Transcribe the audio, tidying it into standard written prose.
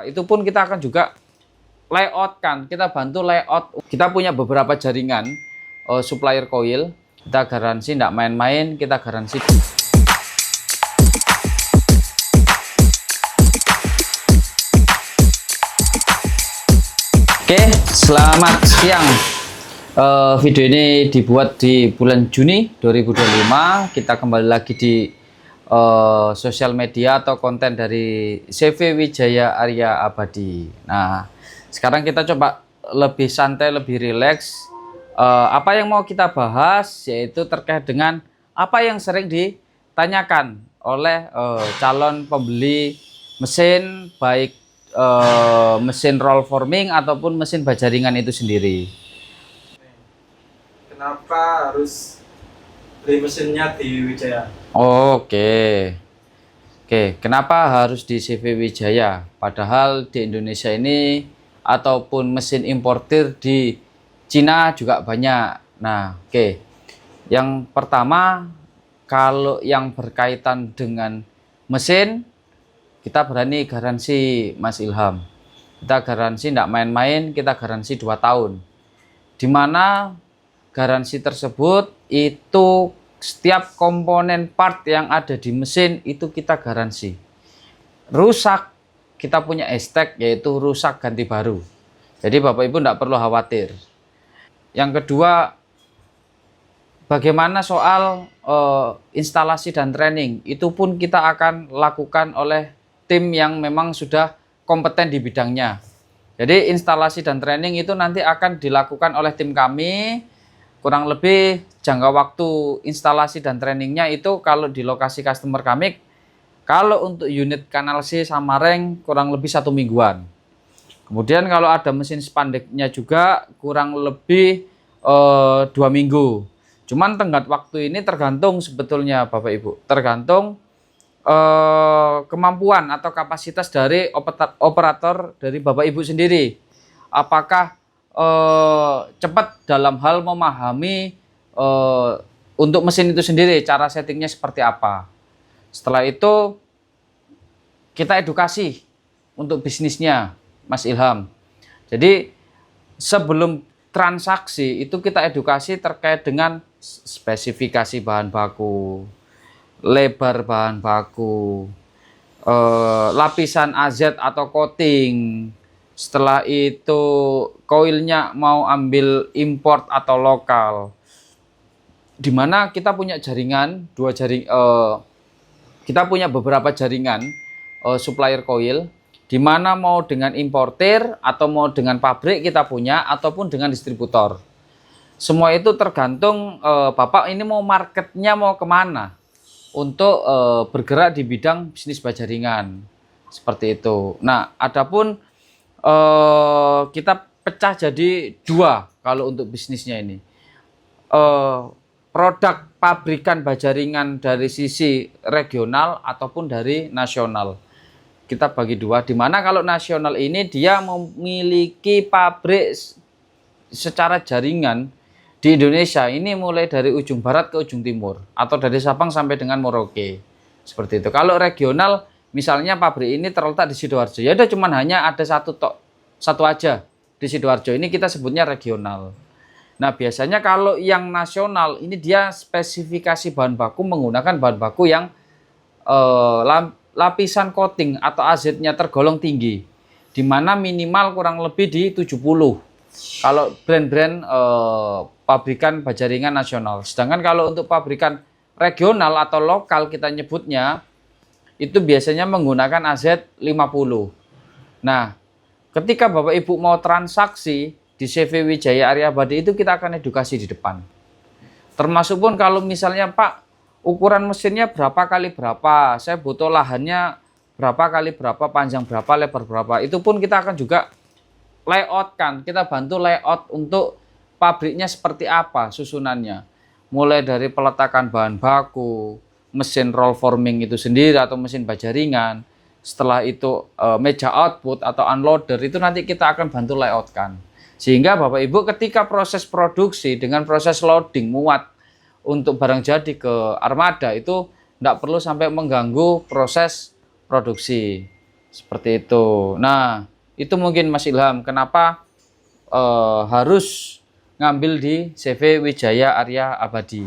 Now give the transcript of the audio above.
Itu pun kita akan juga layout kan, kita bantu layout. Kita punya beberapa jaringan supplier coil, kita garansi tidak main-main, kita garansi. Oke, selamat siang. Video ini dibuat di bulan Juni 2025. Kita kembali lagi di sosial media atau konten dari CV Wijaya Arya Abadi. Nah, sekarang kita coba lebih santai, lebih rileks. Apa yang mau kita bahas yaitu terkait dengan apa yang sering ditanyakan oleh calon pembeli mesin, baik mesin roll forming ataupun mesin baja ringan itu sendiri. Kenapa harus beli mesinnya di Wijaya? Oke, kenapa harus di CV Wijaya? Padahal di Indonesia ini ataupun mesin importir di Cina juga banyak. Nah, yang pertama, kalau yang berkaitan dengan mesin, kita berani garansi, Mas Ilham. Kita garansi tidak main-main, kita garansi 2 tahun. Dimana garansi tersebut itu setiap komponen part yang ada di mesin itu kita garansi. Rusak, kita punya hashtag yaitu rusak ganti baru. Jadi Bapak Ibu tidak perlu khawatir. Yang kedua, bagaimana soal instalasi dan training, itu pun kita akan lakukan oleh tim yang memang sudah kompeten di bidangnya. Jadi instalasi dan training itu nanti akan dilakukan oleh tim kami. Kurang lebih jangka waktu instalasi dan trainingnya itu kalau di lokasi customer kami, kalau untuk unit kanal C Samareng kurang lebih 1 mingguan. Kemudian kalau ada mesin spandeknya juga kurang lebih 2 minggu. Cuman tenggat waktu ini tergantung sebetulnya Bapak Ibu, tergantung kemampuan atau kapasitas dari operator dari Bapak Ibu sendiri. Apakah cepat dalam hal memahami untuk mesin itu sendiri, cara settingnya seperti apa. Setelah itu kita edukasi untuk bisnisnya, Mas Ilham. Jadi sebelum transaksi itu kita edukasi terkait dengan spesifikasi bahan baku, lebar bahan baku, lapisan AZ atau coating. Setelah itu koilnya mau ambil import atau lokal. Dimana kita punya jaringan, kita punya beberapa jaringan supplier coil, dimana mau dengan importer atau mau dengan pabrik kita punya ataupun dengan distributor. Semua itu tergantung Bapak ini mau marketnya mau kemana untuk bergerak di bidang bisnis baja ringan seperti itu. Nah, adapun kita pecah jadi 2 kalau untuk bisnisnya ini. Produk pabrikan baja ringan dari sisi regional ataupun dari nasional. Kita bagi 2, di mana kalau nasional ini dia memiliki pabrik secara jaringan di Indonesia ini mulai dari ujung barat ke ujung timur atau dari Sabang sampai dengan Merauke. Seperti itu. Kalau regional misalnya pabrik ini terletak di Sidoarjo, ya udah cuman hanya ada satu aja di Sidoarjo, ini kita sebutnya regional. Nah, biasanya kalau yang nasional ini dia spesifikasi bahan baku menggunakan bahan baku yang lapisan coating atau AZ-nya tergolong tinggi, di mana minimal kurang lebih di 70 kalau brand-brand pabrikan baja ringan nasional. Sedangkan kalau untuk pabrikan regional atau lokal kita nyebutnya itu biasanya menggunakan AZ 50. Nah, ketika Bapak Ibu mau transaksi di CV Wijaya Arya Abadi itu kita akan edukasi di depan. Termasuk pun kalau misalnya Pak, ukuran mesinnya berapa kali berapa, saya butuh lahannya berapa kali berapa, panjang berapa, lebar berapa, itu pun kita akan juga layout kan. Kita bantu layout untuk pabriknya seperti apa susunannya. Mulai dari peletakan bahan baku, mesin roll forming itu sendiri atau mesin baja ringan. Setelah itu meja output atau unloader itu nanti kita akan bantu layout kan. Sehingga Bapak Ibu ketika proses produksi dengan proses loading muat untuk barang jadi ke armada itu tidak perlu sampai mengganggu proses produksi. Seperti itu. Nah, itu mungkin Mas Ilham kenapa harus ngambil di CV Wijaya Arya Abadi.